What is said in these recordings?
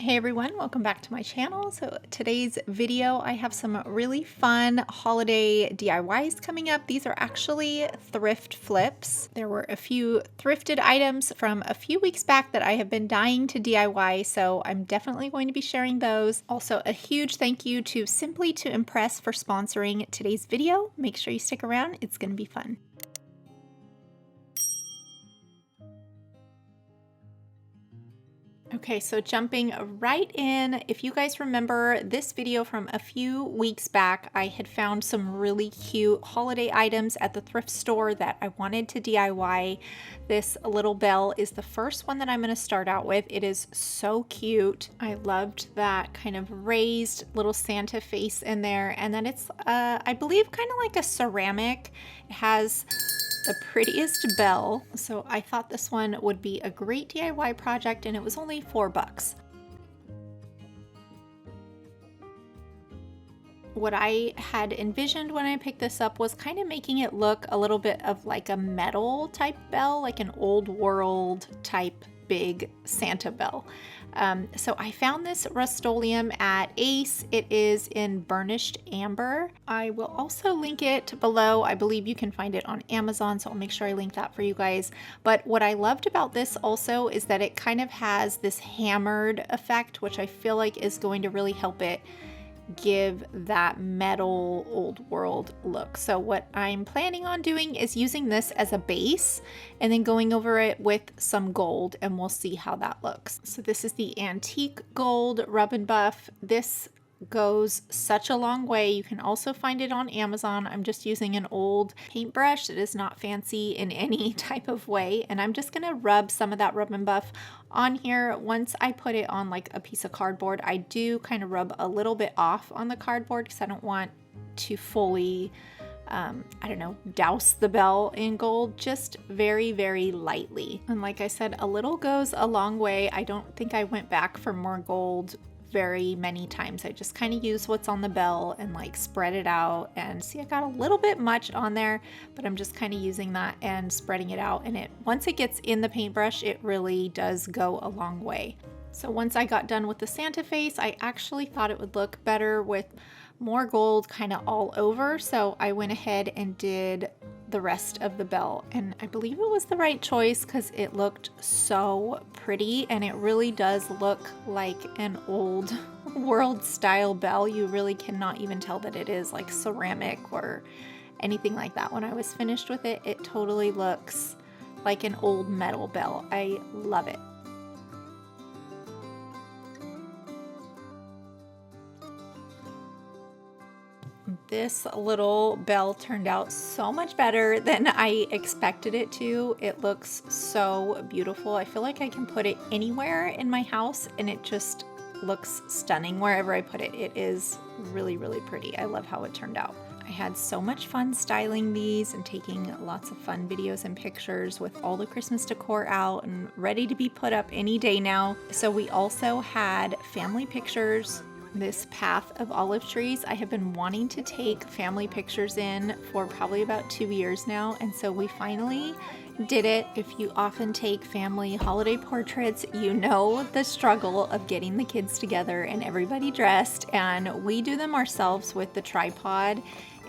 Hey everyone, welcome back to my channel. So today's video, I have some really fun holiday DIYs coming up. These are actually thrift flips. There were a few thrifted items from a few weeks back that I have been dying to DIY, so I'm definitely going to be sharing those. Also, a huge thank you to Simply to Impress for sponsoring today's video. Make sure you stick around, it's going to be fun. Okay, so jumping right in, if you guys remember this video from a few weeks back, I had found some really cute holiday items at the thrift store that I wanted to DIY. This little bell is the first one that I'm going to start out with. It is so cute. I loved that kind of raised little Santa face in there, and then it's, I believe, kind of like a ceramic. It has the prettiest bell, so I thought this one would be a great DIY project, and it was only $4. What I had envisioned when I picked this up was kind of making it look a little bit of like a metal type bell, like an old world type big Santa bell. So I found this Rust-Oleum at Ace. It is in burnished amber. I will also link it below. I believe you can find it on Amazon, so I'll make sure I link that for you guys. But what I loved about this also is that it kind of has this hammered effect, which I feel like is going to really help it give that metal old world look. So what I'm planning on doing is using this as a base and then going over it with some gold, and we'll see how that looks. So this is the antique gold rub and buff. This goes such a long way. You can also find it on Amazon. I'm just using an old paintbrush that is not fancy in any type of way, and I'm just gonna rub some of that rub and buff on here. Once I put it on like a piece of cardboard, I do kind of rub a little bit off on the cardboard because I don't want to fully I don't know, douse the bell in gold, just very, very lightly. And like I said, a little goes a long way. I don't think I went back for more gold very many times. I just kind of use what's on the bell and like spread it out, and see, I got a little bit much on there, but I'm just kind of using that and spreading it out, and once it gets in the paintbrush, it really does go a long way. So once I got done with the Santa face, I actually thought it would look better with more gold kind of all over, so I went ahead and did the rest of the bell, and I believe it was the right choice because it looked so pretty, and it really does look like an old world style bell. You really cannot even tell that it is like ceramic or anything like that. When I was finished with it, it totally looks like an old metal bell. I love it. This little bell turned out so much better than I expected it to. It looks so beautiful. I feel like I can put it anywhere in my house and it just looks stunning wherever I put it. It is really, really pretty. I love how it turned out. I had so much fun styling these and taking lots of fun videos and pictures with all the Christmas decor out and ready to be put up any day now. So we also had family pictures. This path of olive trees, I have been wanting to take family pictures in for probably about 2 years now, and so we finally did it. If you often take family holiday portraits, you know the struggle of getting the kids together and everybody dressed, and we do them ourselves with the tripod.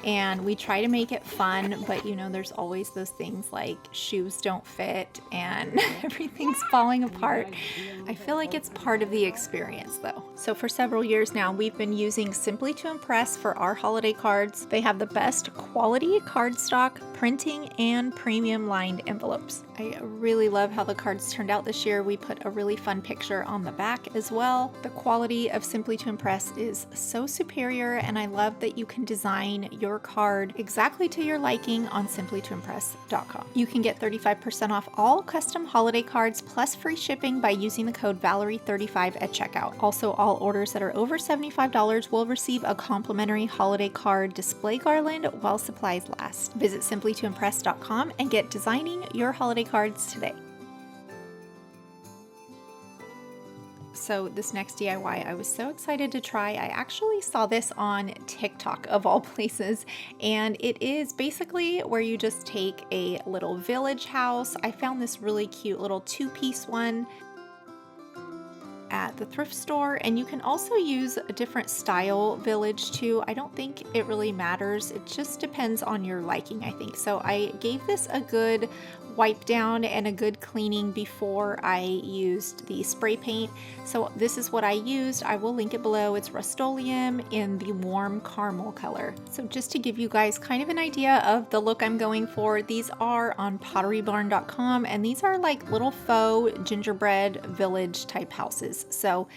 And we try to make it fun, but you know, there's always those things like shoes don't fit and everything's falling apart. I feel like it's part of the experience though. So for several years now, we've been using Simply to Impress for our holiday cards. They have the best quality cardstock, printing, and premium lined envelopes. I really love how the cards turned out this year. We put a really fun picture on the back as well. The quality of Simply to Impress is so superior, and I love that you can design your card exactly to your liking on simplytoimpress.com. You can get 35% off all custom holiday cards plus free shipping by using the code Valerie35 at checkout. Also, all orders that are over $75 will receive a complimentary holiday card display garland while supplies last. Visit simplytoimpress.com and get designing your holiday cards today. So this next DIY I was so excited to try. I actually saw this on TikTok of all places, and it is basically where you just take a little village house. I found this really cute little two-piece one at the thrift store, and you can also use a different style village too. I don't think it really matters. It just depends on your liking, I think. So I gave this a good wipe down and a good cleaning before I used the spray paint. So this is what I used. I will link it below. It's Rust-Oleum in the warm caramel color. So just to give you guys kind of an idea of the look I'm going for, these are on potterybarn.com, and these are like little faux gingerbread village type houses. So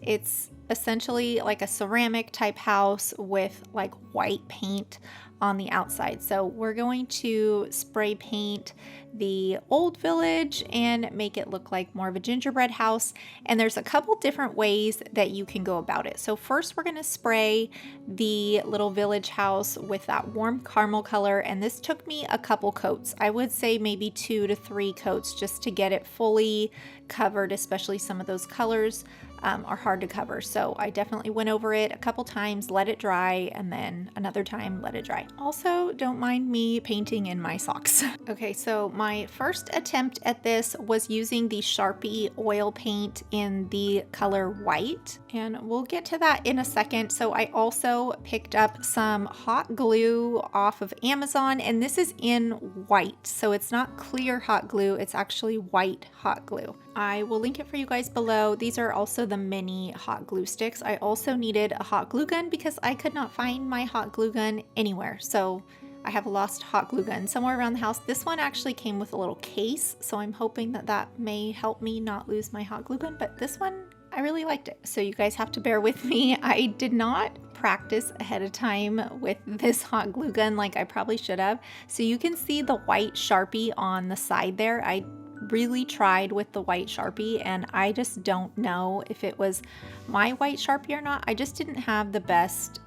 it's essentially like a ceramic type house with like white paint on the outside. So we're going to spray paint the old village and make it look like more of a gingerbread house. And there's a couple different ways that you can go about it. So first we're going to spray the little village house with that warm caramel color. And this took me a couple coats. I would say maybe 2 to 3 coats just to get it fully covered, especially some of those colors are hard to cover. So I definitely went over it a couple times, let it dry, and then another time let it dry. Also, don't mind me painting in my socks. Okay, so my first attempt at this was using the Sharpie oil paint in the color white, and we'll get to that in a second. So I also picked up some hot glue off of Amazon, and this is in white. So it's not clear hot glue, it's actually white hot glue. I will link it for you guys below. These are also the mini hot glue sticks. I also needed a hot glue gun because I could not find my hot glue gun anywhere. So I have a lost hot glue gun somewhere around the house. This one actually came with a little case, so I'm hoping that that may help me not lose my hot glue gun, but this one, I really liked it. So you guys have to bear with me. I did not practice ahead of time with this hot glue gun like I probably should have. So you can see the white Sharpie on the side there. I really tried with the white Sharpie, and I just don't know if it was my white Sharpie or not. I just didn't have the best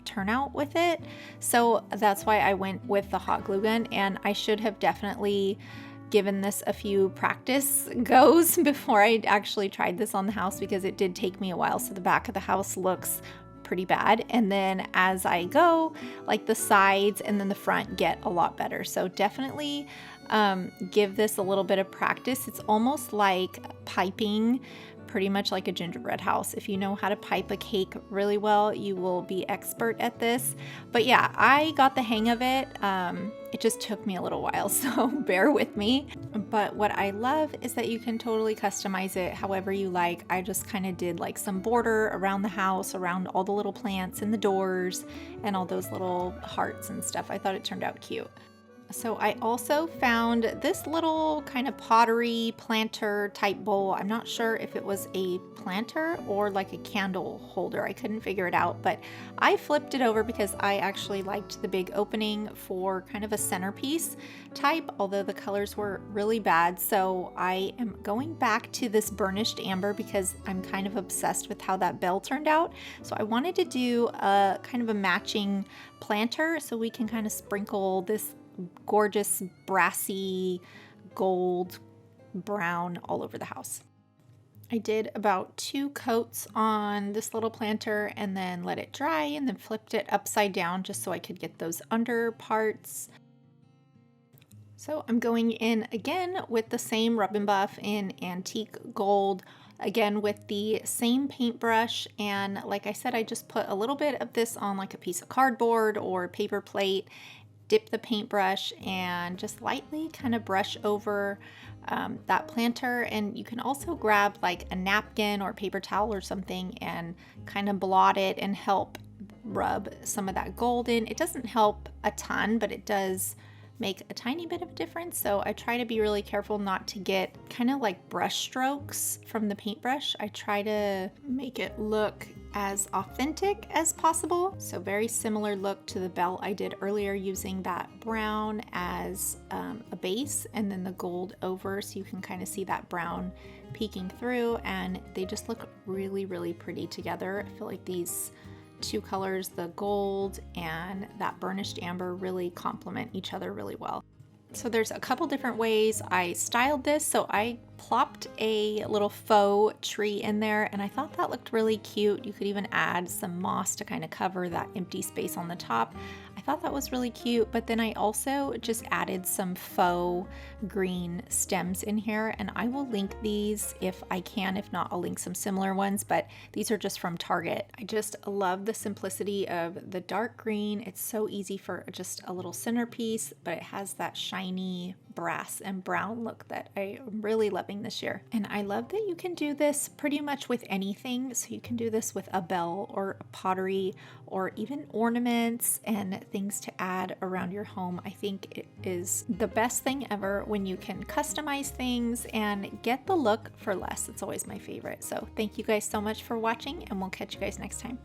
turnout with it. So that's why I went with the hot glue gun, and I should have definitely given this a few practice goes before I actually tried this on the house, because it did take me a while. So the back of the house looks pretty bad, and then as I go, like the sides and then the front get a lot better. So definitely give this a little bit of practice. It's almost like piping, pretty much like a gingerbread house. If you know how to pipe a cake really well, you will be expert at this. But yeah, I got the hang of it. It just took me a little while, so bear with me. But what I love is that you can totally customize it however you like. I just kind of did like some border around the house, around all the little plants and the doors and all those little hearts and stuff. I thought it turned out cute. So I also found this little kind of pottery planter type bowl. I'm not sure if it was a planter or like a candle holder. I couldn't figure it out, but I flipped it over because I actually liked the big opening for kind of a centerpiece type, although the colors were really bad. So I am going back to this burnished amber because I'm kind of obsessed with how that bell turned out. So I wanted to do a kind of a matching planter so we can kind of sprinkle this gorgeous brassy gold brown all over the house. I did about 2 coats on this little planter and then let it dry and then flipped it upside down just so I could get those under parts. So I'm going in again with the same Rub and Buff in antique gold, again with the same paintbrush, and like I said, I just put a little bit of this on like a piece of cardboard or paper plate, dip the paintbrush and just lightly kind of brush over that planter. And you can also grab like a napkin or paper towel or something and kind of blot it and help rub some of that gold in. It doesn't help a ton, but it does make a tiny bit of a difference. So I try to be really careful not to get kind of like brush strokes from the paintbrush. I try to make it look as authentic as possible. So very similar look to the bell I did earlier, using that brown as a base and then the gold over, so you can kind of see that brown peeking through, and they just look really, really pretty together. I feel like these 2 colors, the gold and that burnished amber, really complement each other really well. So there's a couple different ways I styled this. So I plopped a little faux tree in there and I thought that looked really cute. You could even add some moss to kind of cover that empty space on the top. I thought that was really cute, but then I also just added some faux green stems in here, and I will link these if I can. If not, I'll link some similar ones, but these are just from Target. I just love the simplicity of the dark green. It's so easy for just a little centerpiece, but it has that shiny brass and brown look that I'm really loving this year. And I love that you can do this pretty much with anything. So you can do this with a bell or a pottery or even ornaments and things to add around your home. I think it is the best thing ever when you can customize things and get the look for less. It's always my favorite. So thank you guys so much for watching, and we'll catch you guys next time.